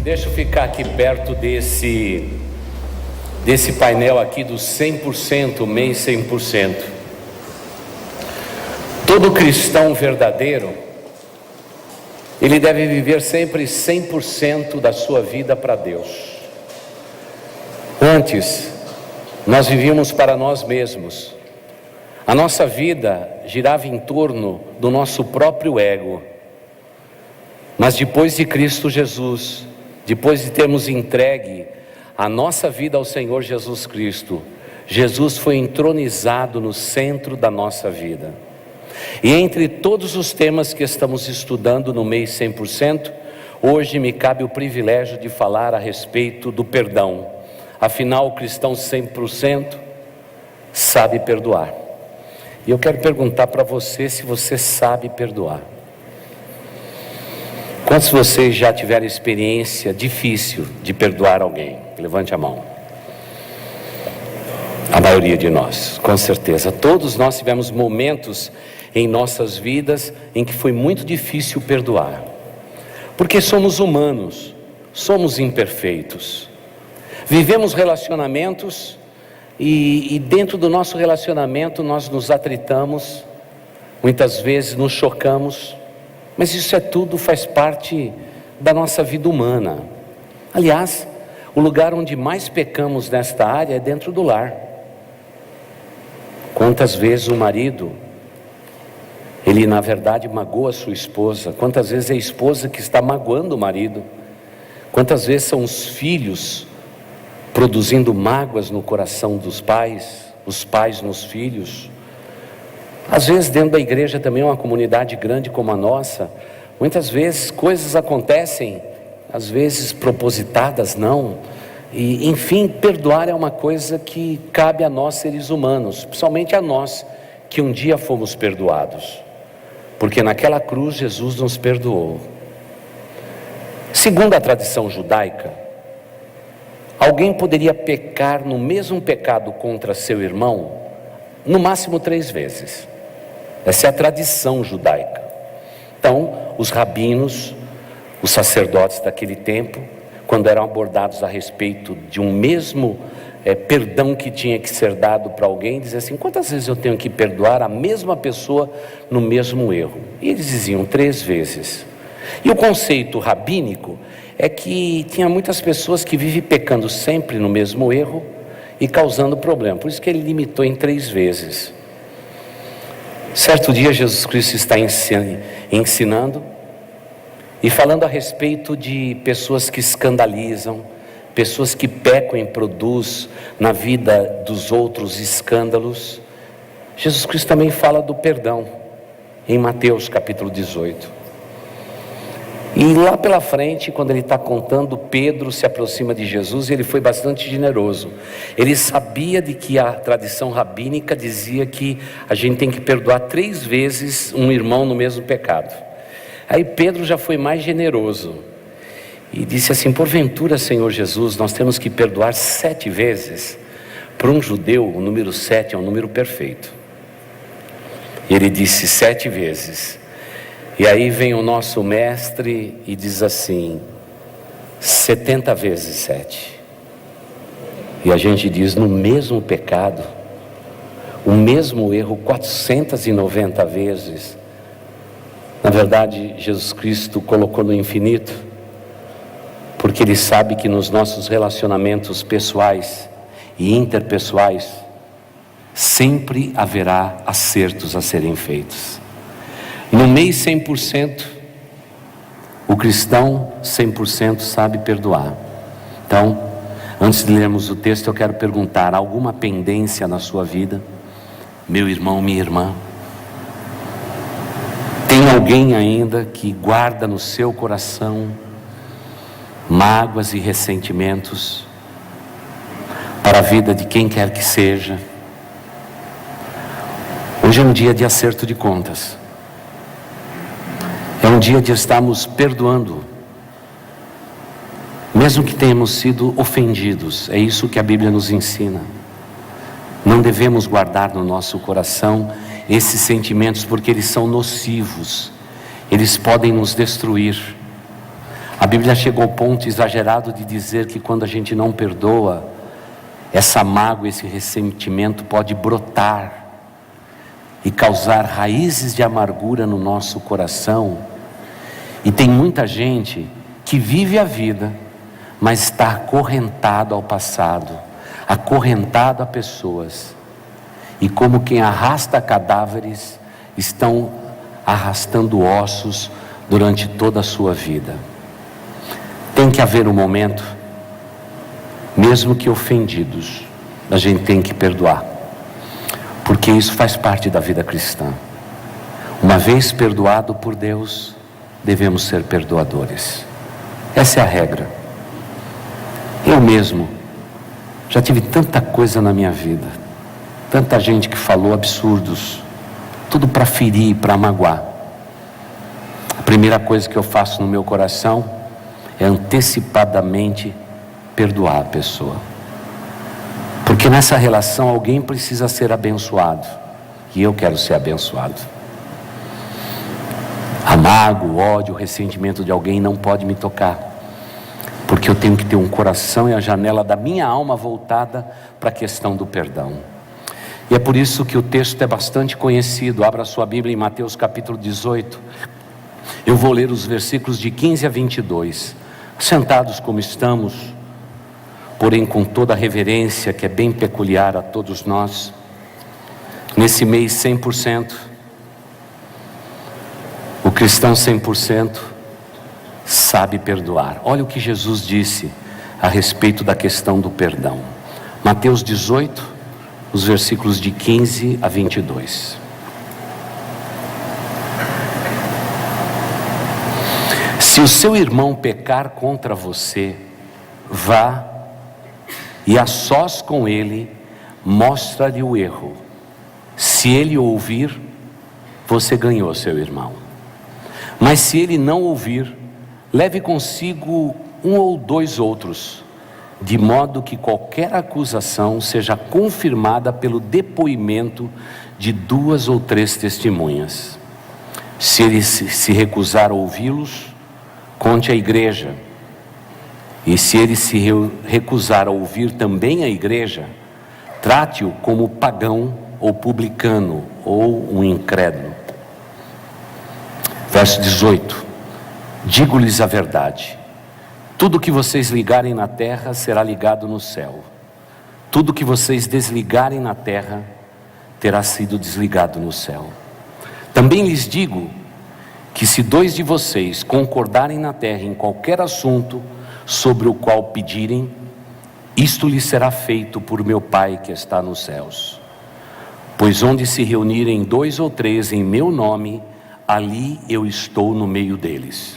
Deixa eu ficar aqui perto desse painel aqui do 100%, mês 100%. Todo cristão verdadeiro, ele deve viver sempre 100% da sua vida para Deus. Antes, nós vivíamos para nós mesmos. A nossa vida girava em torno do nosso próprio ego. Mas depois de Cristo Jesus, depois de termos entregue a nossa vida ao Senhor Jesus Cristo, Jesus foi entronizado no centro da nossa vida. E entre todos os temas que estamos estudando no mês 100%, hoje me cabe o privilégio de falar a respeito do perdão. Afinal, o cristão 100% sabe perdoar. E eu quero perguntar para você se você sabe perdoar. Quantos de vocês já tiveram experiência difícil de perdoar alguém? Levante a mão. A maioria de nós, com certeza. Todos nós tivemos momentos em nossas vidas em que foi muito difícil perdoar. Porque somos humanos, somos imperfeitos. Vivemos relacionamentos e dentro do nosso relacionamento nós nos atritamos, muitas vezes nos chocamos. Mas isso tudo faz parte da nossa vida humana. Aliás, o lugar onde mais pecamos nesta área é dentro do lar. Quantas vezes o marido, ele na verdade magoa a sua esposa? Quantas vezes é a esposa que está magoando o marido? Quantas vezes são os filhos produzindo mágoas no coração dos pais, os pais nos filhos? Às vezes dentro da igreja também, uma comunidade grande como a nossa, muitas vezes coisas acontecem, às vezes propositadas não, e enfim, perdoar é uma coisa que cabe a nós seres humanos, principalmente a nós que um dia fomos perdoados, porque naquela cruz Jesus nos perdoou. Segundo a tradição judaica, alguém poderia pecar no mesmo pecado contra seu irmão, no máximo 3 vezes. Essa é a tradição judaica. Então, os rabinos, os sacerdotes daquele tempo, quando eram abordados a respeito de um mesmo perdão que tinha que ser dado para alguém, diziam assim: quantas vezes eu tenho que perdoar a mesma pessoa no mesmo erro? E eles diziam 3 vezes. E o conceito rabínico é que tinha muitas pessoas que vivem pecando sempre no mesmo erro e causando problema. Por isso que ele limitou em 3 vezes. Certo dia Jesus Cristo está ensinando e falando a respeito de pessoas que escandalizam, pessoas que pecam e produzem na vida dos outros escândalos. Jesus Cristo também fala do perdão em Mateus capítulo 18. E lá pela frente, quando ele está contando, Pedro se aproxima de Jesus e ele foi bastante generoso. Ele sabia de que a tradição rabínica dizia que a gente tem que perdoar 3 vezes um irmão no mesmo pecado. Aí Pedro já foi mais generoso e disse assim: porventura, Senhor Jesus, nós temos que perdoar 7 vezes? Para um judeu, o número 7 é um número perfeito. E ele disse 7 vezes. E aí vem o nosso mestre e diz assim: 70 vezes 7. E a gente diz, no mesmo pecado, o mesmo erro 490 vezes. Na verdade, Jesus Cristo colocou no infinito, porque Ele sabe que nos nossos relacionamentos pessoais e interpessoais sempre haverá acertos a serem feitos. No mês 100%, o cristão 100% sabe perdoar. Então, antes de lermos o texto, eu quero perguntar: alguma pendência na sua vida? Meu irmão, minha irmã, tem alguém ainda que guarda no seu coração mágoas e ressentimentos para a vida de quem quer que seja? Hoje é um dia de acerto de contas. É um dia de estarmos perdoando, mesmo que tenhamos sido ofendidos. É isso que a Bíblia nos ensina. Não devemos guardar no nosso coração esses sentimentos, porque eles são nocivos, eles podem nos destruir. A Bíblia chegou ao ponto exagerado de dizer que quando a gente não perdoa, essa mágoa, esse ressentimento pode brotar e causar raízes de amargura no nosso coração. E tem muita gente que vive a vida, mas está acorrentado ao passado, acorrentado a pessoas. E como quem arrasta cadáveres, estão arrastando ossos durante toda a sua vida. Tem que haver um momento, mesmo que ofendidos, a gente tem que perdoar, porque isso faz parte da vida cristã. Uma vez perdoado por Deus, devemos ser perdoadores. Essa é a regra. Eu mesmo já tive tanta coisa na minha vida, tanta gente que falou absurdos, tudo para ferir, para magoar. A primeira coisa que eu faço no meu coração é antecipadamente perdoar a pessoa, porque nessa relação alguém precisa ser abençoado, e eu quero ser abençoado. A mágoa, o ódio, o ressentimento de alguém não pode me tocar, porque eu tenho que ter um coração e a janela da minha alma voltada para a questão do perdão. E é por isso que o texto é bastante conhecido. Abra sua Bíblia em Mateus capítulo 18. Eu vou ler os versículos de 15 a 22. Sentados como estamos, porém com toda a reverência que é bem peculiar a todos nós, nesse mês 100%, o cristão 100% sabe perdoar. Olha o que Jesus disse a respeito da questão do perdão. Mateus 18, os versículos de 15 a 22. Se o seu irmão pecar contra você, vá e a sós com ele, mostra-lhe o erro. Se ele ouvir, você ganhou seu irmão. Mas se ele não ouvir, leve consigo um ou dois outros, de modo que qualquer acusação seja confirmada pelo depoimento de 2 ou 3 testemunhas. Se ele se recusar a ouvi-los, conte à igreja. E se ele se recusar a ouvir também a igreja, trate-o como pagão ou publicano ou um incrédulo. Verso 18: digo-lhes a verdade, tudo que vocês ligarem na terra será ligado no céu, tudo que vocês desligarem na terra terá sido desligado no céu. Também lhes digo que se 2 de vocês concordarem na terra em qualquer assunto sobre o qual pedirem, isto lhes será feito por meu Pai que está nos céus. Pois onde se reunirem 2 ou 3 em meu nome, ali eu estou no meio deles.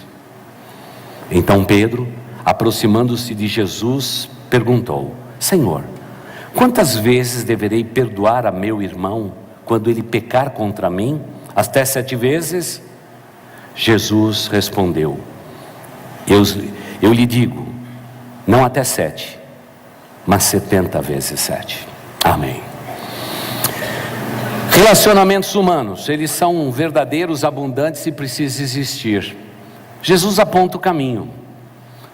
Então Pedro, aproximando-se de Jesus, perguntou: Senhor, quantas vezes deverei perdoar a meu irmão quando ele pecar contra mim? Até 7 vezes? Jesus respondeu: eu lhe digo, não até 7, mas 70 vezes 7. Amém. Relacionamentos humanos, eles são verdadeiros, abundantes e precisam existir. Jesus aponta o caminho.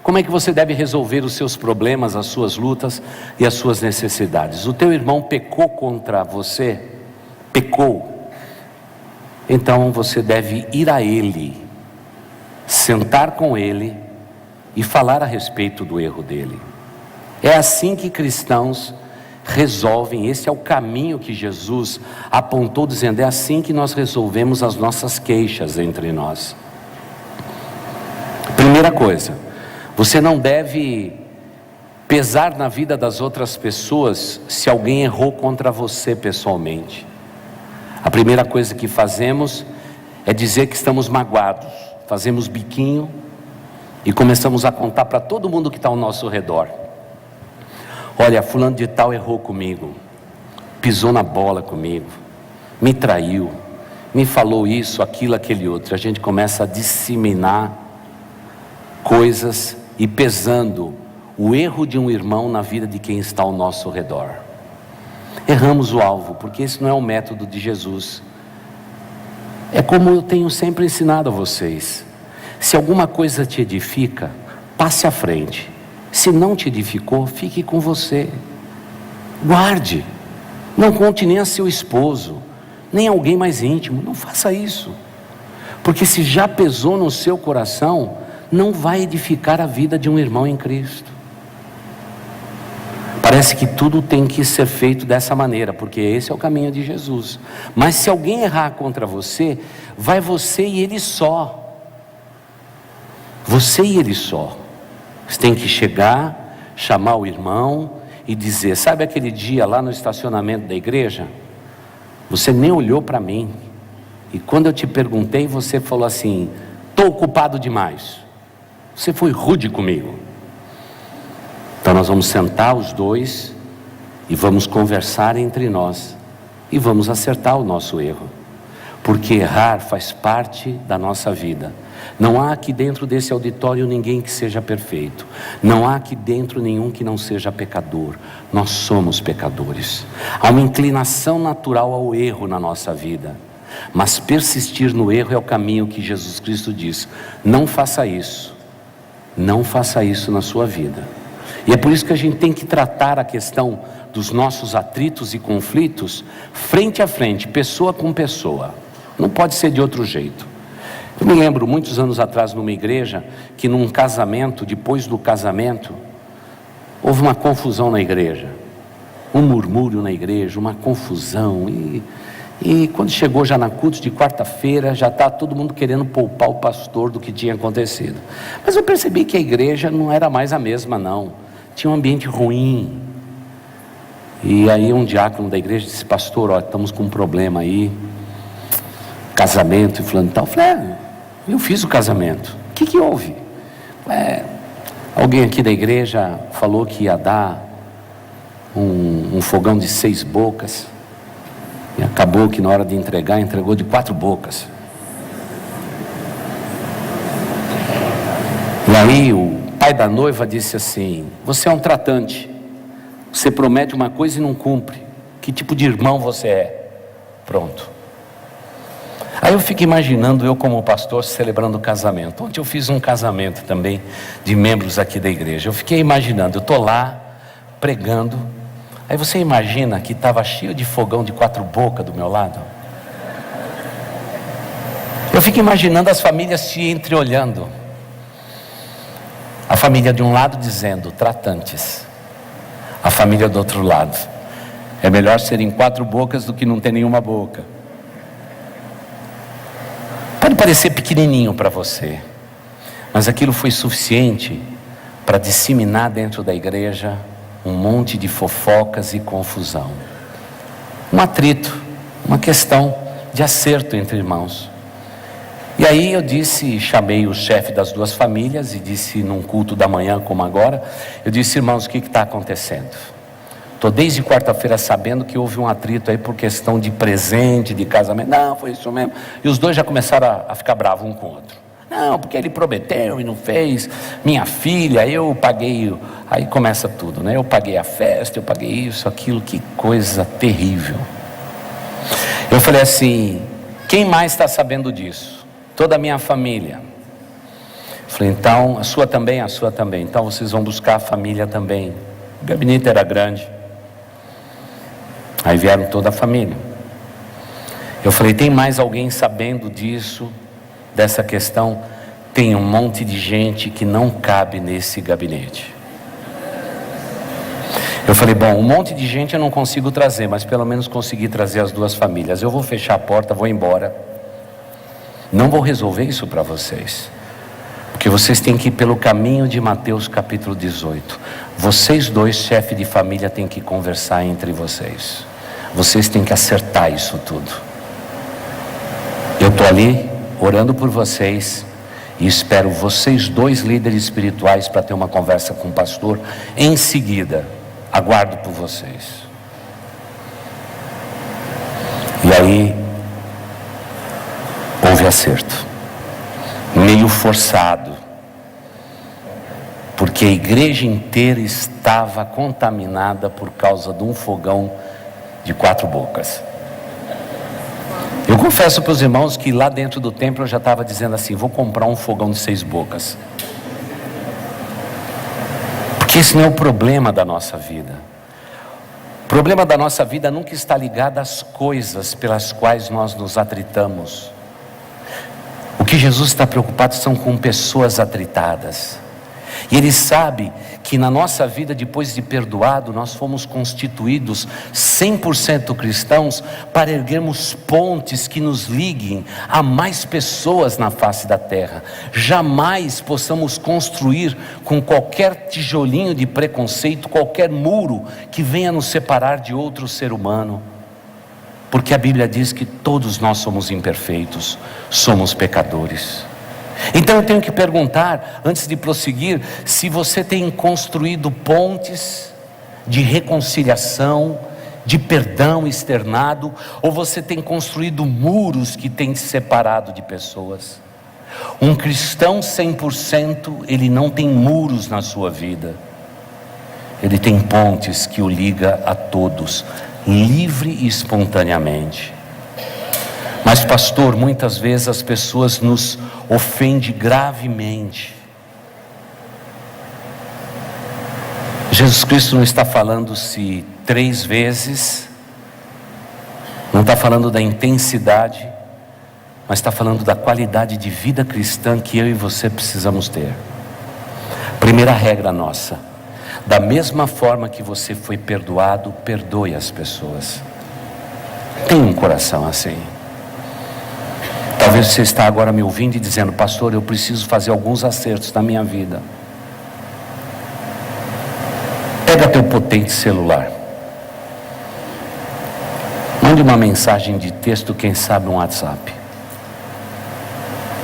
Como é que você deve resolver os seus problemas, as suas lutas e as suas necessidades? O teu irmão pecou contra você? Pecou. Então você deve ir a ele, sentar com ele e falar a respeito do erro dele. É assim que cristãos resolvem. Esse é o caminho que Jesus apontou, dizendo: é assim que nós resolvemos as nossas queixas entre nós. Primeira coisa, você não deve pesar na vida das outras pessoas se alguém errou contra você pessoalmente. A primeira coisa que fazemos é dizer que estamos magoados, fazemos biquinho e começamos a contar para todo mundo que está ao nosso redor: olha, fulano de tal errou comigo, pisou na bola comigo, me traiu, me falou isso, aquilo, aquele outro. A gente começa a disseminar coisas e pesando o erro de um irmão na vida de quem está ao nosso redor. Erramos o alvo, porque esse não é o método de Jesus. É como eu tenho sempre ensinado a vocês: se alguma coisa te edifica, passe à frente. Se não te edificou, fique com você. Guarde. Não conte nem a seu esposo, nem a alguém mais íntimo. Não faça isso. Porque se já pesou no seu coração, não vai edificar a vida de um irmão em Cristo. Parece que tudo tem que ser feito dessa maneira, porque esse é o caminho de Jesus. Mas se alguém errar contra você, vai você e ele só. Você e ele só. Você tem que chegar, chamar o irmão e dizer: sabe aquele dia lá no estacionamento da igreja? Você nem olhou para mim. E quando eu te perguntei, você falou assim: estou ocupado demais. Você foi rude comigo. Então nós vamos sentar os dois e vamos conversar entre nós e vamos acertar o nosso erro, porque errar faz parte da nossa vida. Não há aqui dentro desse auditório ninguém que seja perfeito, não há aqui dentro nenhum que não seja pecador. Nós somos pecadores. Há uma inclinação natural ao erro na nossa vida, mas persistir no erro é o caminho que Jesus Cristo diz: não faça isso, não faça isso na sua vida. E é por isso que a gente tem que tratar a questão dos nossos atritos e conflitos frente a frente, pessoa com pessoa. Não pode ser de outro jeito. Eu me lembro muitos anos atrás numa igreja que num casamento, depois do casamento, houve uma confusão na igreja, um murmúrio na igreja, uma confusão, e quando chegou já na culto de quarta-feira, já está todo mundo querendo poupar o pastor do que tinha acontecido. Mas eu percebi que a igreja não era mais a mesma não, tinha um ambiente ruim. E aí um diácono da igreja disse: pastor, ó, estamos com um problema aí, casamento e fulano e tal. Eu falei: eu fiz o casamento, o que houve? Alguém aqui da igreja falou que ia dar um fogão de 6 bocas, e acabou que na hora de entregar, entregou de 4 bocas. E aí o pai da noiva disse assim: você é um tratante, você promete uma coisa e não cumpre, que tipo de irmão você é? Pronto. Aí eu fico imaginando eu como pastor celebrando o casamento. Ontem eu fiz um casamento também de membros aqui da igreja. Eu fiquei imaginando, eu estou lá pregando, aí você imagina que estava cheio de fogão de 4 bocas do meu lado. Eu fico imaginando as famílias se entreolhando. A família de um lado dizendo: tratantes. A família do outro lado: é melhor serem 4 bocas do que não ter nenhuma boca. Pode parecer pequenininho para você, mas aquilo foi suficiente para disseminar dentro da igreja um monte de fofocas e confusão. Um atrito, uma questão de acerto entre irmãos. E aí eu chamei o chefe das 2 famílias e disse num culto da manhã como agora, eu disse: irmãos, o que está acontecendo? Estou desde quarta-feira sabendo que houve um atrito aí por questão de presente, de casamento. Não, foi isso mesmo. E os dois já começaram a ficar bravos um com o outro. Não, porque ele prometeu e não fez. Minha filha, eu paguei. Aí começa tudo, né? Eu paguei a festa, eu paguei isso, aquilo. Que coisa terrível. Eu falei assim: quem mais está sabendo disso? Toda a minha família. Eu falei: então, a sua também? A sua também. Então vocês vão buscar a família também. O gabinete era grande. Aí vieram toda a família. Eu falei: tem mais alguém sabendo disso, dessa questão? Tem um monte de gente que não cabe nesse gabinete. Eu falei: bom, um monte de gente eu não consigo trazer, mas pelo menos consegui trazer as 2 famílias. Eu vou fechar a porta, vou embora. Não vou resolver isso para vocês, porque vocês têm que ir pelo caminho de Mateus capítulo 18. Vocês 2, chefe de família, têm que conversar entre vocês. Vocês têm que acertar isso tudo. Eu estou ali orando por vocês e espero vocês 2 líderes espirituais para ter uma conversa com o pastor. Em seguida, aguardo por vocês. E aí houve acerto, meio forçado, porque a igreja inteira estava contaminada por causa de um fogão de 4 bocas. Eu confesso para os irmãos que lá dentro do templo eu já estava dizendo assim: vou comprar um fogão de 6 bocas. Que esse não é o problema da nossa vida. O problema da nossa vida nunca está ligado às coisas pelas quais nós nos atritamos. O que Jesus está preocupado são com pessoas atritadas. E Ele sabe que na nossa vida, depois de perdoado, nós fomos constituídos 100% cristãos para erguermos pontes que nos liguem a mais pessoas na face da terra. Jamais possamos construir com qualquer tijolinho de preconceito, qualquer muro que venha nos separar de outro ser humano. Porque a Bíblia diz que todos nós somos imperfeitos, somos pecadores. Então eu tenho que perguntar, antes de prosseguir, se você tem construído pontes de reconciliação, de perdão externado, ou você tem construído muros que têm te separado de pessoas. Um cristão 100%, ele não tem muros na sua vida. Ele tem pontes que o liga a todos, livre e espontaneamente. Mas pastor, muitas vezes as pessoas nos ofendem gravemente. Jesus Cristo não está falando se 3 vezes, não está falando da intensidade, mas está falando da qualidade de vida cristã que eu e você precisamos ter. Primeira regra nossa: da mesma forma que você foi perdoado, perdoe as pessoas. Tenha um coração assim. Talvez você está agora me ouvindo e dizendo: pastor, eu preciso fazer alguns acertos na minha vida. Pega teu potente celular, mande uma mensagem de texto, quem sabe um WhatsApp,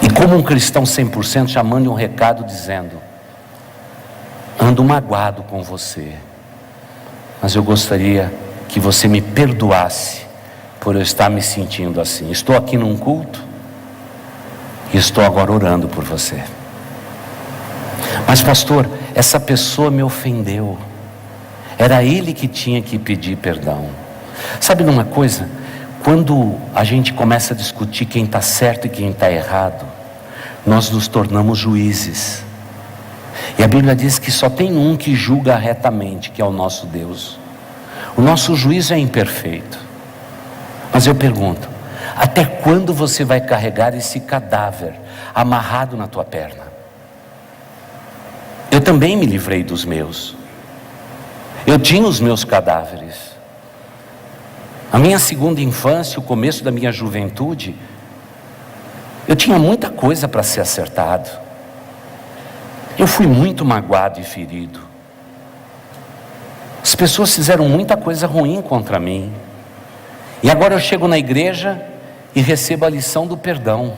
e como um cristão 100%, já mande um recado dizendo: ando magoado com você, mas eu gostaria que você me perdoasse por eu estar me sentindo assim. Estou aqui num culto e estou agora orando por você. Mas pastor, essa pessoa me ofendeu. Era ele que tinha que pedir perdão. Sabe de uma coisa? Quando a gente começa a discutir quem está certo e quem está errado, nós nos tornamos juízes. E a Bíblia diz que só tem um que julga retamente, que é o nosso Deus. O nosso juízo é imperfeito. Mas eu pergunto: até quando você vai carregar esse cadáver amarrado na tua perna? Eu também me livrei dos meus. Eu tinha os meus cadáveres. A minha segunda infância, o começo da minha juventude, eu tinha muita coisa para ser acertado. Eu fui muito magoado e ferido. As pessoas fizeram muita coisa ruim contra mim. E agora eu chego na igreja e recebo a lição do perdão.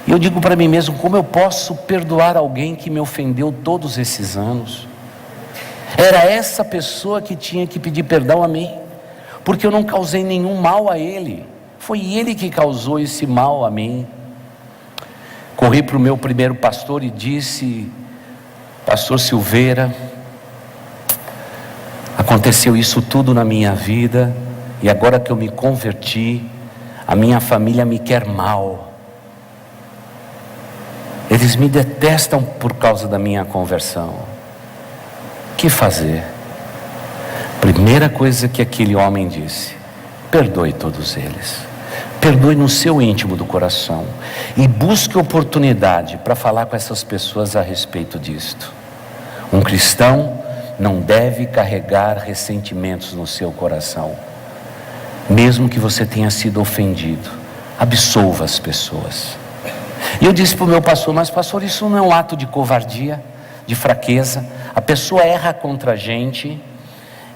E eu digo para mim mesmo: como eu posso perdoar alguém que me ofendeu todos esses anos? Era essa pessoa que tinha que pedir perdão a mim, porque eu não causei nenhum mal a ele. Foi ele que causou esse mal a mim. Corri para o meu primeiro pastor e disse: pastor Silveira, aconteceu isso tudo na minha vida, e agora que eu me converti, a minha família me quer mal. Eles me detestam por causa da minha conversão. O que fazer? Primeira coisa que aquele homem disse: perdoe todos eles. Perdoe no seu íntimo do coração e busque oportunidade para falar com essas pessoas a respeito disto. Um cristão não deve carregar ressentimentos no seu coração. Mesmo que você tenha sido ofendido, absolva as pessoas. E eu disse para o meu pastor: mas pastor, isso não é um ato de covardia, de fraqueza? A pessoa erra contra a gente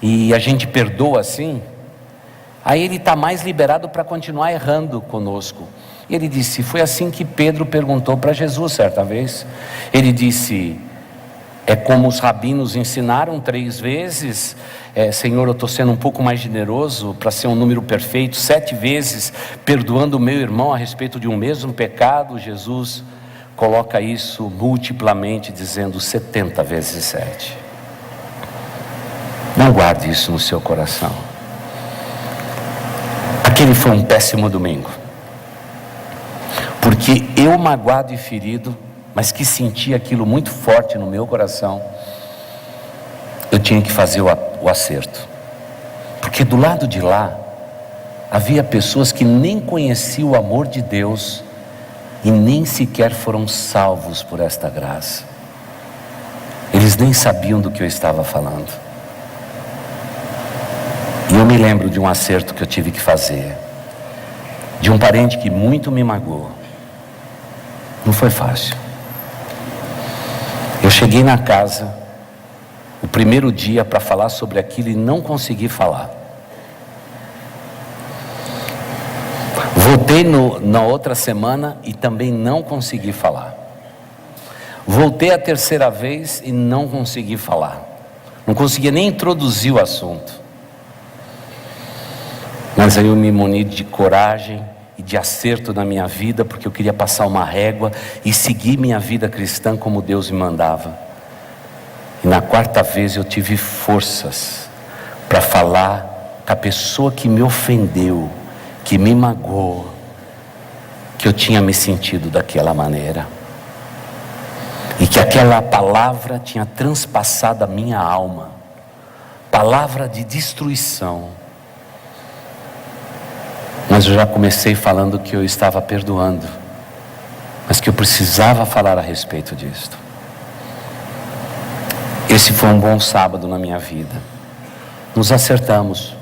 e a gente perdoa assim? Aí ele está mais liberado para continuar errando conosco. E ele disse: foi assim que Pedro perguntou para Jesus certa vez. Ele disse: é como os rabinos ensinaram 3 vezes, Senhor, eu estou sendo um pouco mais generoso para ser um número perfeito, 7 vezes perdoando o meu irmão a respeito de um mesmo pecado. Jesus coloca isso multiplamente, dizendo 70 vezes 7. Não guarde isso no seu coração. Aquele foi um péssimo domingo, porque eu, magoado e ferido, mas que sentia aquilo muito forte no meu coração, eu tinha que fazer o acerto. Porque do lado de lá, havia pessoas que nem conheciam o amor de Deus e nem sequer foram salvos por esta graça. Eles nem sabiam do que eu estava falando. E eu me lembro de um acerto que eu tive que fazer, de um parente que muito me magoou. Não foi fácil. Eu cheguei na casa, o primeiro dia, para falar sobre aquilo e não consegui falar. Voltei na outra semana e também não consegui falar. Voltei a terceira vez e não consegui falar. Não conseguia nem introduzir o assunto. Mas aí eu me muni de coragem e de acerto na minha vida, porque eu queria passar uma régua e seguir minha vida cristã como Deus me mandava. E na quarta vez eu tive forças para falar com a pessoa que me ofendeu, que me magoou, que eu tinha me sentido daquela maneira. E que aquela palavra tinha transpassado a minha alma. Palavra de destruição. Mas eu já comecei falando que eu estava perdoando, mas que eu precisava falar a respeito disto. Esse foi um bom sábado na minha vida. Nos acertamos.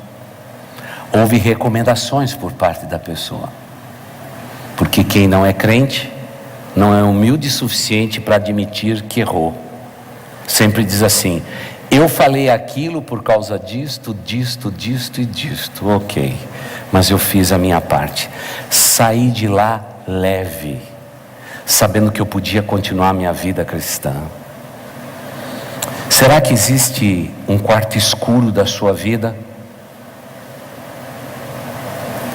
Houve recomendações por parte da pessoa, porque quem não é crente não é humilde o suficiente para admitir que errou. Sempre diz assim: eu falei aquilo por causa disto e disto. Ok, mas eu fiz a minha parte. Saí de lá leve, sabendo que eu podia continuar a minha vida cristã. Será que existe um quarto escuro da sua vida,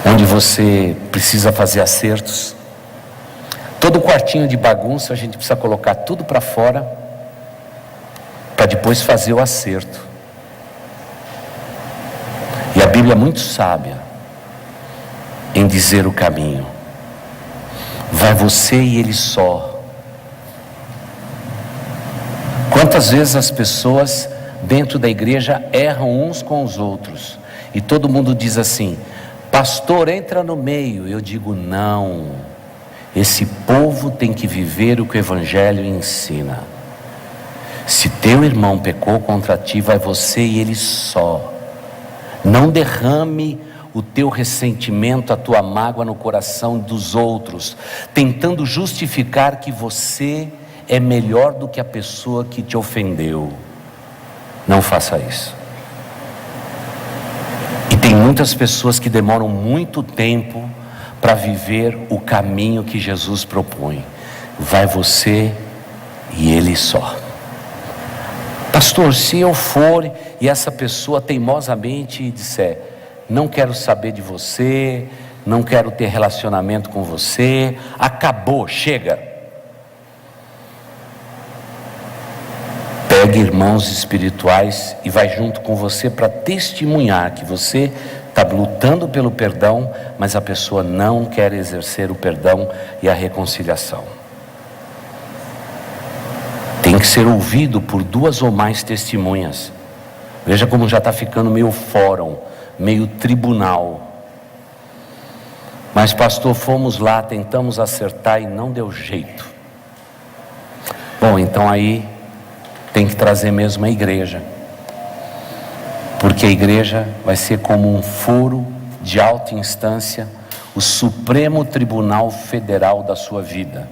onde você precisa fazer acertos? Todo quartinho de bagunça a gente precisa colocar tudo para fora, para depois fazer o acerto. E a Bíblia é muito sábia em dizer o caminho. Vai você e ele só. Quantas vezes as pessoas dentro da igreja erram uns com os outros, e todo mundo diz assim: pastor, entra no meio. Eu digo: não, esse povo tem que viver o que o Evangelho ensina. Se teu irmão pecou contra ti, vai você e ele só. Não derrame o teu ressentimento, a tua mágoa no coração dos outros, tentando justificar que você é melhor do que a pessoa que te ofendeu. Não faça isso. E tem muitas pessoas que demoram muito tempo para viver o caminho que Jesus propõe. Vai você e ele só. Pastor, se eu for e essa pessoa teimosamente disser: não quero saber de você, não quero ter relacionamento com você, acabou, chega. Pegue irmãos espirituais e vai junto com você para testemunhar que você está lutando pelo perdão, mas a pessoa não quer exercer o perdão e a reconciliação. Tem que ser ouvido por 2 ou mais testemunhas. Veja como já está ficando meio fórum, meio tribunal. Mas pastor, fomos lá, tentamos acertar e não deu jeito. Bom, então aí tem que trazer mesmo a igreja, porque a igreja vai ser como um foro de alta instância, o Supremo Tribunal Federal da sua vida.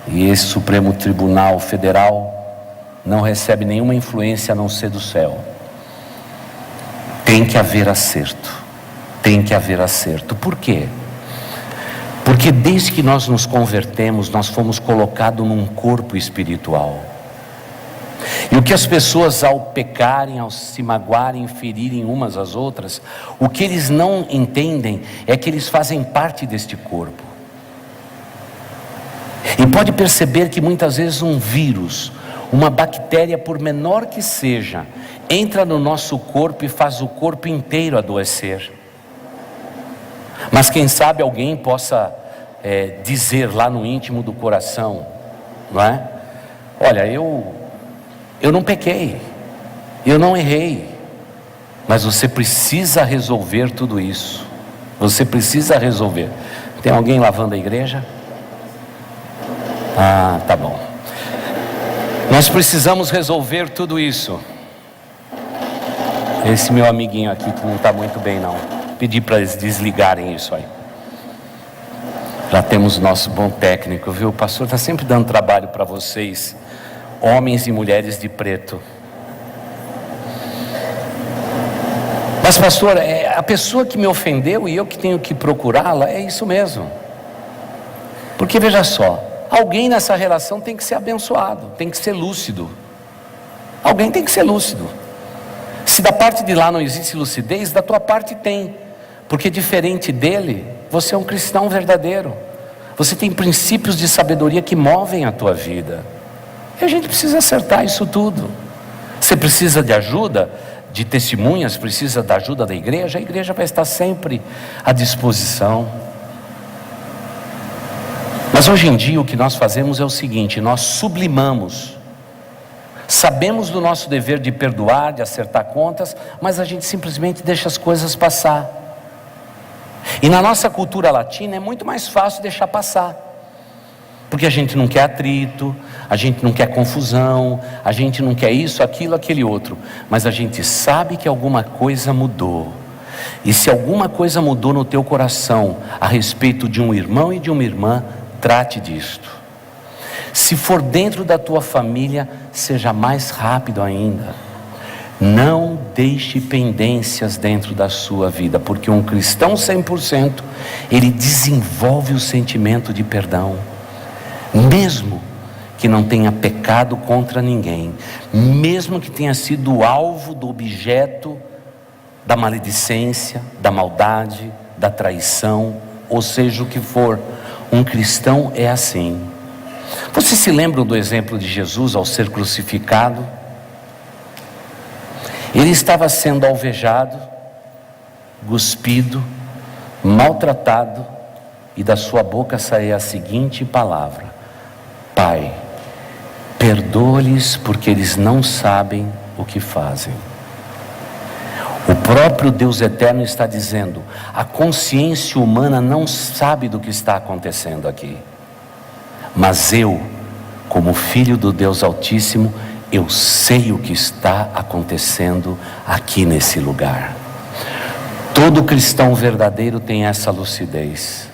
E esse Supremo Tribunal Federal não recebe nenhuma influência a não ser do céu. Tem que haver acerto. Tem que haver acerto. Por quê? Porque desde que nós nos convertemos, nós fomos colocados num corpo espiritual. E o que as pessoas, ao pecarem, ao se magoarem, ferirem umas às outras, o que eles não entendem é que eles fazem parte deste corpo. E pode perceber que muitas vezes um vírus, uma bactéria, por menor que seja, entra no nosso corpo e faz o corpo inteiro adoecer. Mas quem sabe alguém possa dizer lá no íntimo do coração: não é? Olha, eu não pequei, eu não errei, mas você precisa resolver tudo isso. Você precisa resolver. Tem alguém lavando a igreja? Ah, tá bom. Nós precisamos resolver tudo isso. Esse meu amiguinho aqui que não está muito bem não. Pedi para eles desligarem isso aí. Já temos nosso bom técnico, viu? O pastor está sempre dando trabalho para vocês, homens e mulheres de preto. Mas pastor, a pessoa que me ofendeu e eu que tenho que procurá-la, é isso mesmo. Porque veja só, alguém nessa relação tem que ser abençoado, tem que ser lúcido. Alguém tem que ser lúcido. Se da parte de lá não existe lucidez, da tua parte tem. Porque diferente dele, você é um cristão verdadeiro. Você tem princípios de sabedoria que movem a tua vida. E a gente precisa acertar isso tudo. Você precisa de ajuda, de testemunhas, precisa da ajuda da igreja. A igreja vai estar sempre à disposição. Mas hoje em dia o que nós fazemos é o seguinte: nós sublimamos. Sabemos do nosso dever de perdoar, de acertar contas, mas a gente simplesmente deixa as coisas passar. E na nossa cultura latina é muito mais fácil deixar passar, porque a gente não quer atrito, a gente não quer confusão, a gente não quer isso, aquilo, aquele outro, mas a gente sabe que alguma coisa mudou. E se alguma coisa mudou no teu coração a respeito de um irmão e de uma irmã, trate disto. Se for dentro da tua família, seja mais rápido ainda. Não deixe pendências dentro da sua vida, porque um cristão 100%, ele desenvolve o sentimento de perdão, mesmo que não tenha pecado contra ninguém, mesmo que tenha sido alvo do objeto da maledicência, da maldade, da traição, ou seja o que for. Um cristão é assim. Você se lembra do exemplo de Jesus ao ser crucificado? Ele estava sendo alvejado, cuspido, maltratado, e da sua boca saía a seguinte palavra: Pai, perdoa-lhes porque eles não sabem o que fazem. O próprio Deus eterno está dizendo: a consciência humana não sabe do que está acontecendo aqui, mas eu, como filho do Deus Altíssimo, eu sei o que está acontecendo aqui nesse lugar. Todo cristão verdadeiro tem essa lucidez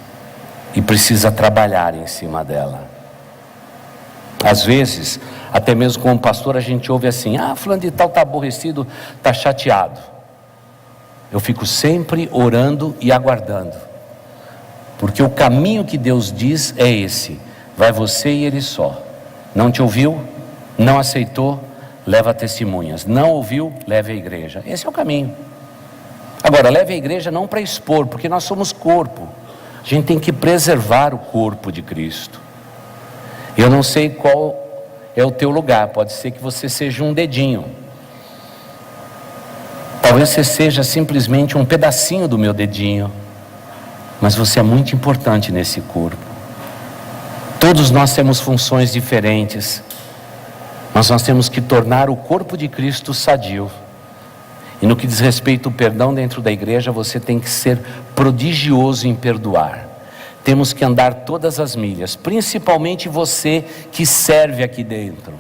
e precisa trabalhar em cima dela. Às vezes, até mesmo como pastor, a gente ouve assim: fulano de tal está aborrecido, está chateado. Eu fico sempre orando e aguardando, porque o caminho que Deus diz é esse: vai você e ele só. Não te ouviu? Não aceitou? Leva testemunhas. Não ouviu? Leve à igreja. Esse é o caminho. Agora, leve à igreja não para expor, porque nós somos corpo. A gente tem que preservar o corpo de Cristo. Eu não sei qual é o teu lugar. Pode ser que você seja um dedinho. Talvez você seja simplesmente um pedacinho do meu dedinho. Mas você é muito importante nesse corpo. Todos nós temos funções diferentes, mas nós temos que tornar o corpo de Cristo sadio. E no que diz respeito ao perdão dentro da igreja, você tem que ser prodigioso em perdoar. Temos que andar todas as milhas, principalmente você que serve aqui dentro.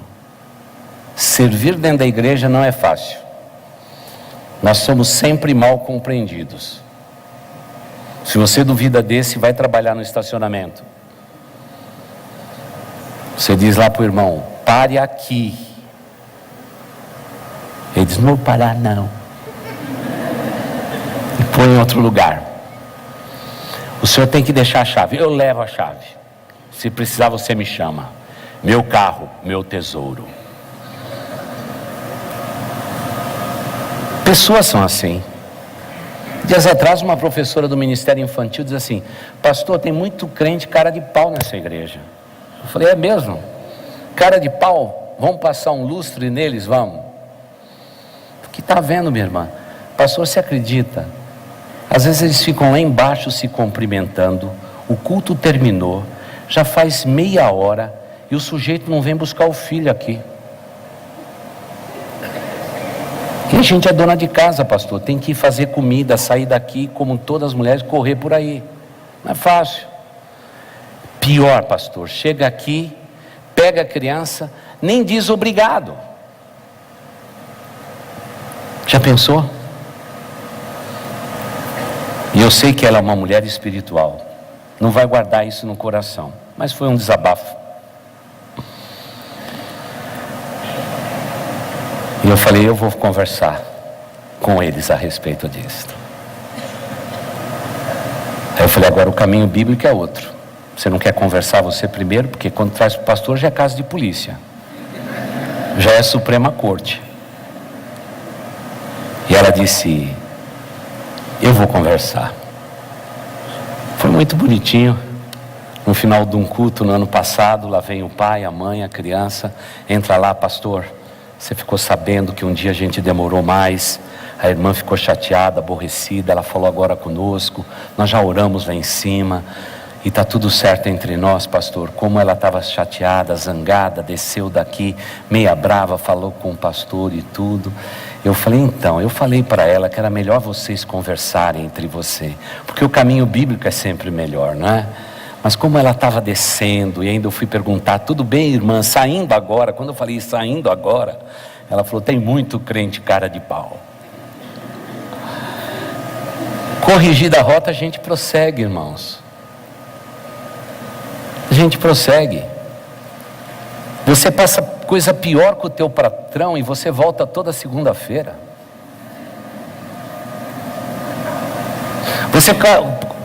Servir dentro da igreja não é fácil. Nós somos sempre mal compreendidos. Se você duvida desse, vai trabalhar no estacionamento. Você diz lá para o irmão: pare aqui. Ele diz: não vou parar não. E põe em outro lugar. O senhor tem que deixar a chave. Eu levo a chave. Se precisar, você me chama. Meu carro, meu tesouro. Pessoas são assim. Dias atrás, uma professora do Ministério Infantil diz assim: pastor, tem muito crente cara de pau nessa igreja. Eu falei: é mesmo? Cara de pau? Vamos passar um lustre neles? Vamos. O que está vendo, minha irmã? Pastor, você acredita? Às vezes eles ficam lá embaixo se cumprimentando, o culto terminou, já faz meia hora, e o sujeito não vem buscar o filho aqui. E a gente é dona de casa, pastor, tem que ir fazer comida, sair daqui como todas as mulheres, correr por aí. Não é fácil. Pior, pastor, chega aqui, pega a criança, nem diz obrigado. Já pensou? E eu sei que ela é uma mulher espiritual, não vai guardar isso no coração, mas foi um desabafo. E eu falei, eu vou conversar com eles a respeito disso. Aí eu falei, agora o caminho bíblico é outro. Você não quer conversar você primeiro, porque quando traz para o pastor já é caso de polícia, já é Suprema Corte. E ela disse, eu vou conversar. Foi muito bonitinho. No final de um culto no ano passado, lá vem o pai, a mãe, a criança, entra lá, pastor, você ficou sabendo que um dia a gente demorou mais, a irmã ficou chateada, aborrecida, ela falou agora conosco, nós já oramos lá em cima, e está tudo certo entre nós, pastor. Como ela estava chateada, zangada, desceu daqui, meia brava, falou com o pastor e tudo. Eu falei, então, eu falei para ela que era melhor vocês conversarem entre você, porque o caminho bíblico é sempre melhor, não é? Mas como ela estava descendo, e ainda eu fui perguntar, tudo bem, irmã, saindo agora? Quando eu falei saindo agora, ela falou, tem muito crente cara de pau. Corrigida a rota, a gente prossegue, irmãos. A gente prossegue. Você passa coisa pior com o teu patrão e você volta toda segunda-feira. Você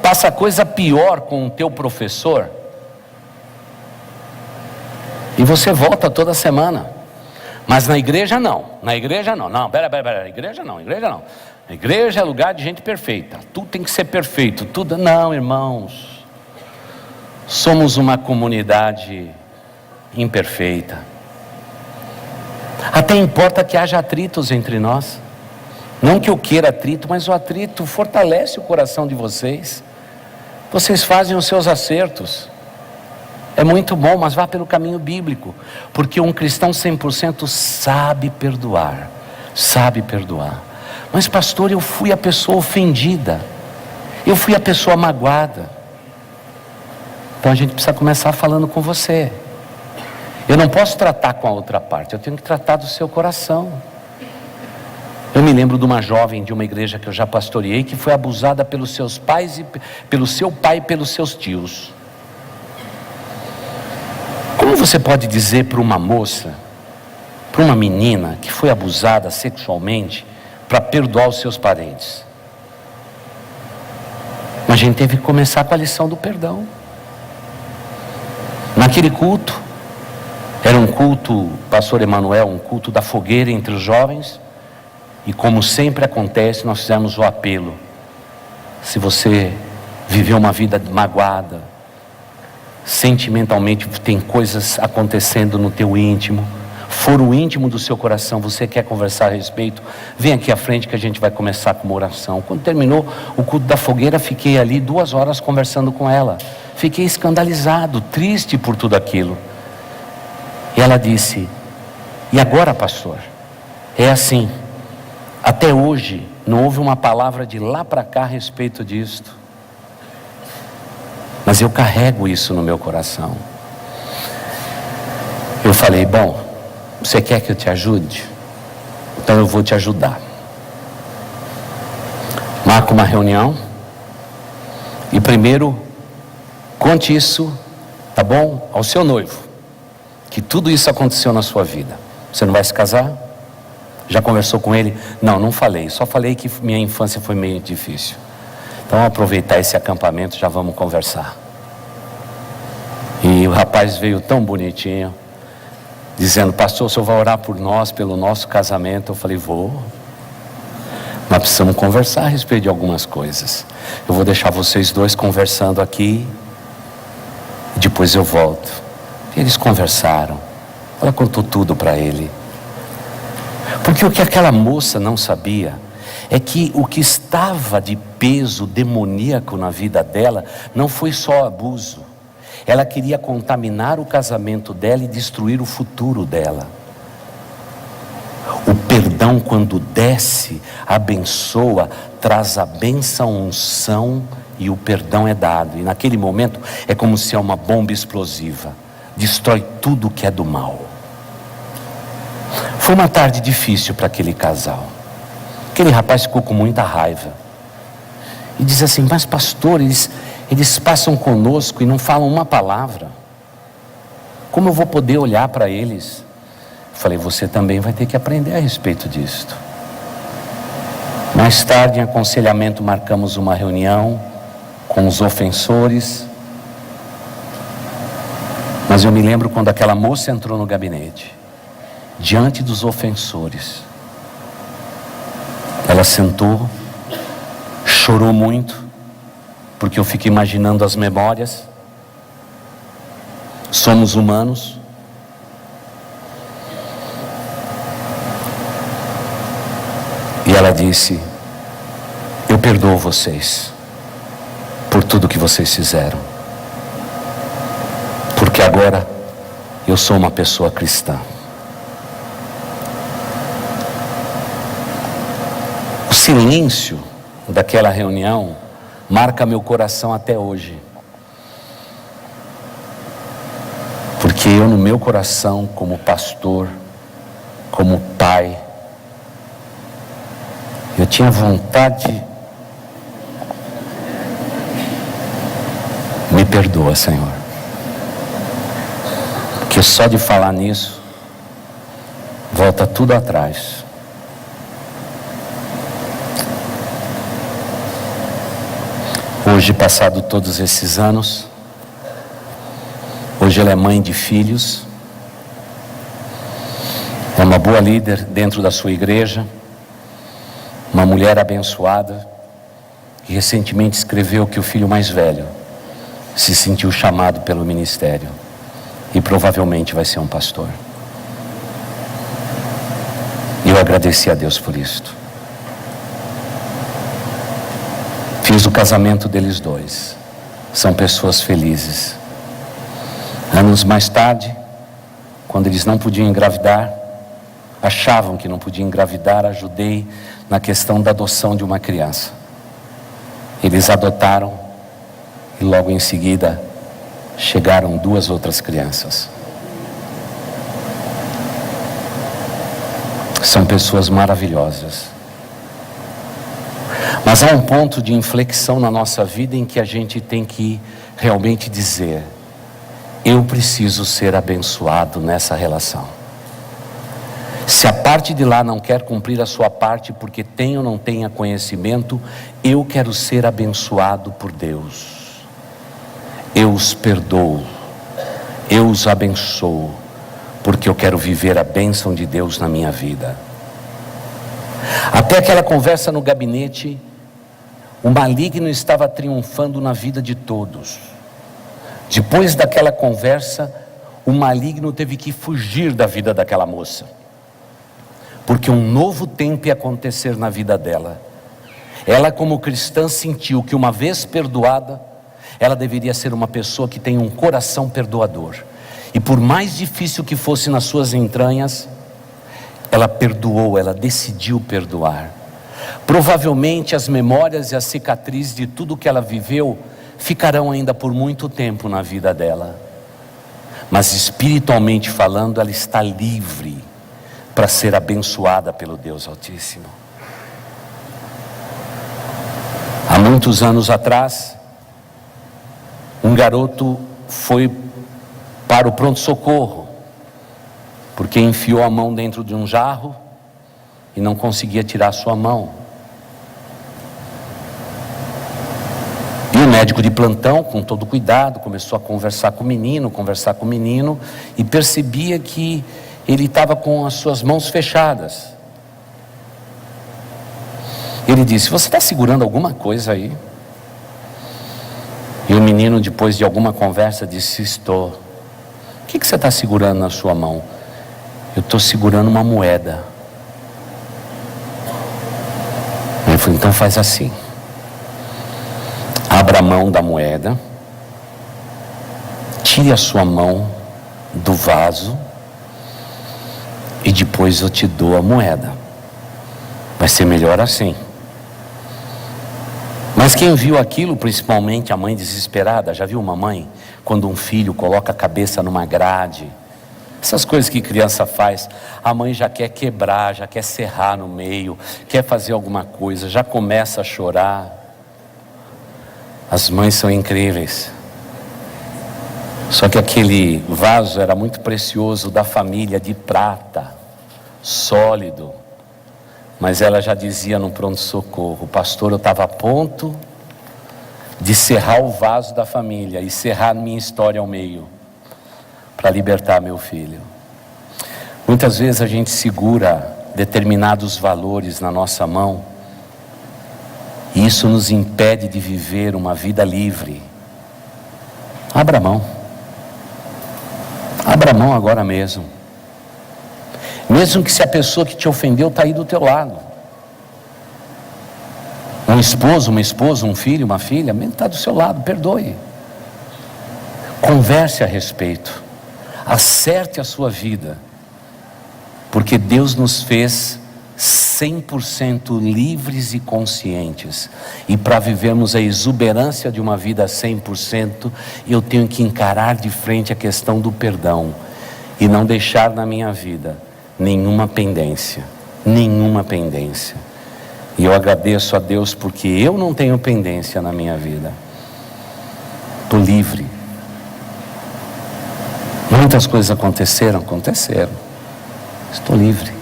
passa coisa pior com o teu professor e você volta toda semana. Mas na igreja não. Na igreja não. Não, pera. Igreja não. A igreja é lugar de gente perfeita. Tudo tem que ser perfeito. Tudo. Não, irmãos. Somos uma comunidade imperfeita. Até importa que haja atritos entre nós. Não que eu queira atrito, mas o atrito fortalece o coração de vocês. Vocês fazem os seus acertos. É muito bom, mas vá pelo caminho bíblico. Porque um cristão 100% sabe perdoar. Sabe perdoar. Mas pastor, eu fui a pessoa ofendida. Eu fui a pessoa magoada. Então a gente precisa começar falando com você. Eu não posso tratar com a outra parte, eu tenho que tratar do seu coração. Eu me lembro de uma jovem de uma igreja que eu já pastoreei, que foi abusada pelos seus pais, e pelo seu pai e pelos seus tios. Como você pode dizer para uma moça, para uma menina que foi abusada sexualmente, para perdoar os seus parentes? Mas a gente teve que começar com a lição do perdão. Naquele culto, era um culto, pastor Emanuel, um culto da fogueira entre os jovens, e como sempre acontece, nós fizemos o apelo. Se você viveu uma vida magoada, sentimentalmente tem coisas acontecendo no teu íntimo, for o íntimo do seu coração, você quer conversar a respeito, vem aqui à frente que a gente vai começar com uma oração. Quando terminou o culto da fogueira, fiquei ali 2 horas conversando com ela. Fiquei escandalizado, triste por tudo aquilo. E ela disse, e agora, pastor? É assim, até hoje não houve uma palavra de lá para cá a respeito disto. Mas eu carrego isso no meu coração. Eu falei, bom, você quer que eu te ajude? Então eu vou te ajudar. Marca uma reunião e primeiro conte isso, tá bom? Ao seu noivo, que tudo isso aconteceu na sua vida. Você não vai se casar? Já conversou com ele? Não falei, só falei que minha infância foi meio difícil. Então aproveitar esse acampamento, já vamos conversar. E o rapaz veio tão bonitinho, dizendo, pastor, o senhor vai orar por nós, pelo nosso casamento? Eu falei, vou. Nós precisamos conversar a respeito de algumas coisas. Eu vou deixar vocês dois conversando aqui, e depois eu volto. E eles conversaram. Ela contou tudo para ele. Porque o que aquela moça não sabia é que o que estava de peso demoníaco na vida dela não foi só abuso. Ela queria contaminar o casamento dela e destruir o futuro dela. O perdão, quando desce, abençoa, traz a bênção, a unção, e o perdão é dado. E naquele momento é como se é uma bomba explosiva, destrói tudo que é do mal. Foi uma tarde difícil para aquele casal. Aquele rapaz ficou com muita raiva e diz assim: mas pastor, eles passam conosco e não falam uma palavra. Como eu vou poder olhar para eles? Falei: você também vai ter que aprender a respeito disto. Mais tarde, em aconselhamento, marcamos uma reunião com os ofensores. Mas eu me lembro quando aquela moça entrou no gabinete, diante dos ofensores. Ela sentou, chorou muito, porque eu fico imaginando as memórias. Somos humanos. E ela disse: eu perdoo vocês por tudo que vocês fizeram, porque agora eu sou uma pessoa cristã. O silêncio daquela reunião marca meu coração até hoje, porque eu, no meu coração, como pastor, como pai, eu tinha vontade. Me perdoa, Senhor, porque só de falar nisso volta tudo atrás. Hoje, passado todos esses anos, hoje ela é mãe de filhos, é uma boa líder dentro da sua igreja, uma mulher abençoada, que recentemente escreveu que o filho mais velho se sentiu chamado pelo ministério e provavelmente vai ser um pastor. E eu agradeci a Deus por isto. Fiz o casamento deles dois. São pessoas felizes. Anos mais tarde, quando eles não podiam engravidar, achavam que não podiam engravidar, ajudei na questão da adoção de uma criança. Eles adotaram e logo em seguida chegaram 2 outras crianças. São pessoas maravilhosas. Mas há um ponto de inflexão na nossa vida em que a gente tem que realmente dizer: eu preciso ser abençoado nessa relação. Se a parte de lá não quer cumprir a sua parte porque tem ou não tenha conhecimento, eu quero ser abençoado por Deus. Eu os perdoo, eu os abençoo, porque eu quero viver a bênção de Deus na minha vida. Até aquela conversa no gabinete, o maligno estava triunfando na vida de todos. Depois daquela conversa, o maligno teve que fugir da vida daquela moça, porque um novo tempo ia acontecer na vida dela. Ela, como cristã, sentiu que uma vez perdoada, ela deveria ser uma pessoa que tem um coração perdoador. E por mais difícil que fosse nas suas entranhas, ela perdoou, ela decidiu perdoar. Provavelmente as memórias e as cicatrizes de tudo que ela viveu ficarão ainda por muito tempo na vida dela. Mas espiritualmente falando, ela está livre para ser abençoada pelo Deus Altíssimo. Há muitos anos atrás, um garoto foi para o pronto-socorro, porque enfiou a mão dentro de um jarro e não conseguia tirar sua mão. E o médico de plantão, com todo cuidado, começou a conversar com o menino, e percebia que ele estava com as suas mãos fechadas. Ele disse: você está segurando alguma coisa aí? E o menino, depois de alguma conversa, disse: estou. O que você está segurando na sua mão? Eu estou segurando uma moeda. Ele falou: então faz assim, abra a mão da moeda tire a sua mão do vaso e depois eu te dou a moeda. Vai ser melhor assim. Mas quem viu aquilo, principalmente a mãe desesperada, já viu uma mãe quando um filho coloca a cabeça numa grade, essas coisas que criança faz, a mãe já quer quebrar, já quer serrar no meio, quer fazer alguma coisa, já começa a chorar. As mães são incríveis. Só que aquele vaso era muito precioso, da família, de prata, sólido. Mas ela já dizia no pronto-socorro: pastor, eu estava a ponto de serrar o vaso da família e serrar minha história ao meio, para libertar meu filho. Muitas vezes a gente segura determinados valores na nossa mão, e isso nos impede de viver uma vida livre. Abra a mão. Abra a mão agora mesmo. Mesmo que se a pessoa que te ofendeu está aí do teu lado. Um esposo, uma esposa, um filho, uma filha, mesmo está do seu lado, perdoe. Converse a respeito. Acerte a sua vida. Porque Deus nos fez 100% livres e conscientes. E para vivermos a exuberância de uma vida 100%, eu tenho que encarar de frente a questão do perdão. E não deixar na minha vida nenhuma pendência. Nenhuma pendência. E eu agradeço a Deus porque eu não tenho pendência na minha vida. Estou livre. Muitas coisas aconteceram. Estou livre.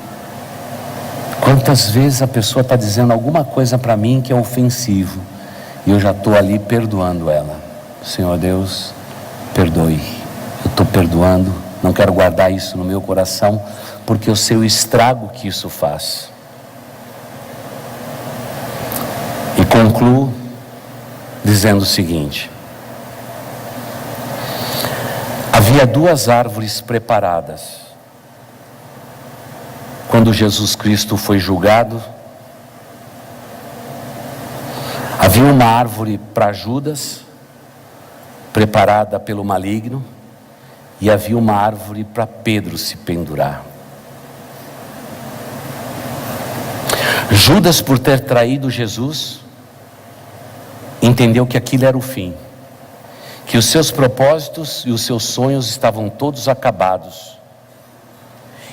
Quantas vezes a pessoa está dizendo alguma coisa para mim que é ofensivo, e eu já estou ali perdoando ela. Senhor Deus, perdoe. Eu estou perdoando, não quero guardar isso no meu coração, porque eu sei o estrago que isso faz. E concluo dizendo o seguinte: havia 2 árvores preparadas quando Jesus Cristo foi julgado. Havia uma árvore para Judas, preparada pelo maligno, e havia uma árvore para Pedro se pendurar. Judas, por ter traído Jesus, entendeu que aquilo era o fim, que os seus propósitos e os seus sonhos estavam todos acabados.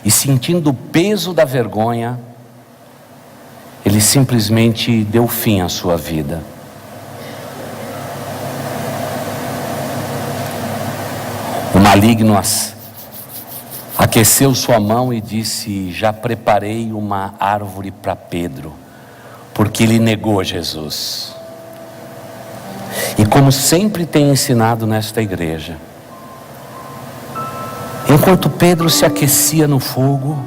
E sentindo o peso da vergonha, ele simplesmente deu fim à sua vida. O maligno aqueceu sua mão e disse: já preparei uma árvore para Pedro, porque ele negou Jesus. E como sempre tenho ensinado nesta igreja, enquanto Pedro se aquecia no fogo,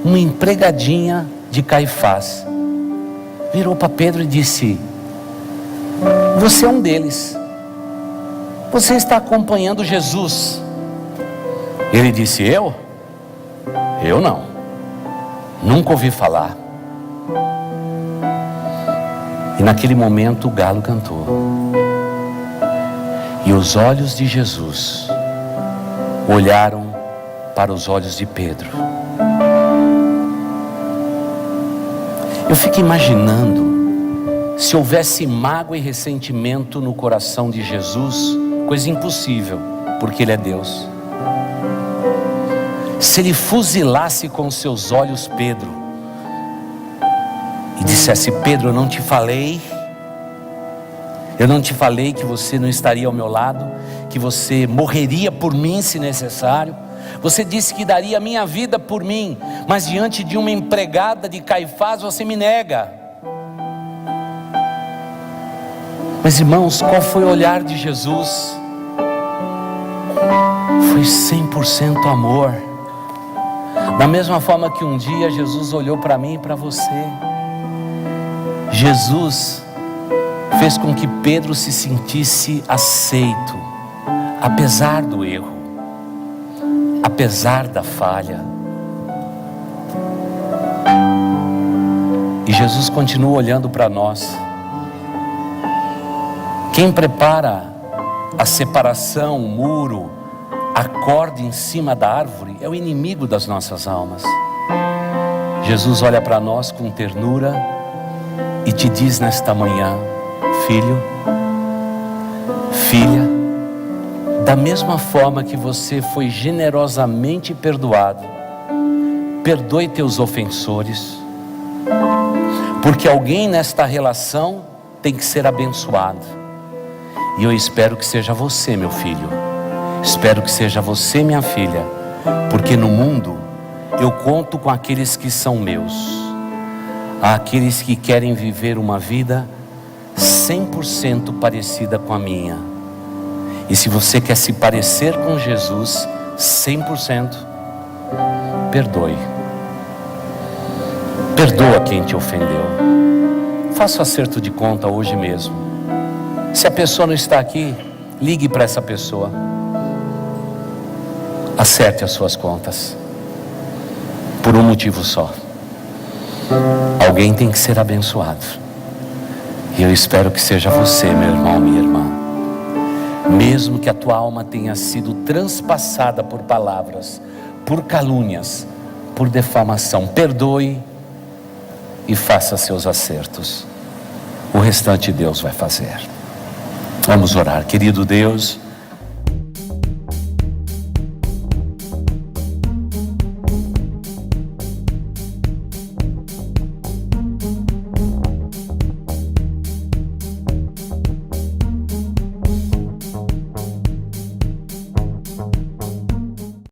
uma empregadinha de Caifás virou para Pedro e disse: você é um deles, você está acompanhando Jesus. Ele disse: eu? Eu não, nunca ouvi falar. E naquele momento o galo cantou, e os olhos de Jesus olharam para os olhos de Pedro. Eu fico imaginando, se houvesse mágoa e ressentimento no coração de Jesus, coisa impossível, porque Ele é Deus. Se Ele fuzilasse com seus olhos Pedro e dissesse: Pedro, eu não te falei que você não estaria ao meu lado, que você morreria por mim se necessário. Você disse que daria a minha vida por mim, mas diante de uma empregada de Caifás você me nega. Mas irmãos, qual foi o olhar de Jesus? Foi 100% amor. Da mesma forma que um dia Jesus olhou para mim e para você. Jesus fez com que Pedro se sentisse aceito, apesar do erro, apesar da falha. E Jesus continua olhando para nós. Quem prepara a separação, o muro, a corda em cima da árvore é o inimigo das nossas almas. Jesus olha para nós com ternura e te diz nesta manhã: filho, filha, da mesma forma que você foi generosamente perdoado, perdoe teus ofensores, porque alguém nesta relação tem que ser abençoado. E eu espero que seja você, meu filho, espero que seja você, minha filha, porque no mundo eu conto com aqueles que são meus, aqueles que querem viver uma vida 100% parecida com a minha. E se você quer se parecer com Jesus 100%, perdoe. Perdoa quem te ofendeu. Faça o acerto de conta hoje mesmo. Se a pessoa não está aqui, ligue para essa pessoa. Acerte as suas contas. Por um motivo só: alguém tem que ser abençoado. E eu espero que seja você, meu irmão, minha irmã. Mesmo que a tua alma tenha sido transpassada por palavras, por calúnias, por defamação, perdoe e faça seus acertos. O restante Deus vai fazer. Vamos orar. Querido Deus,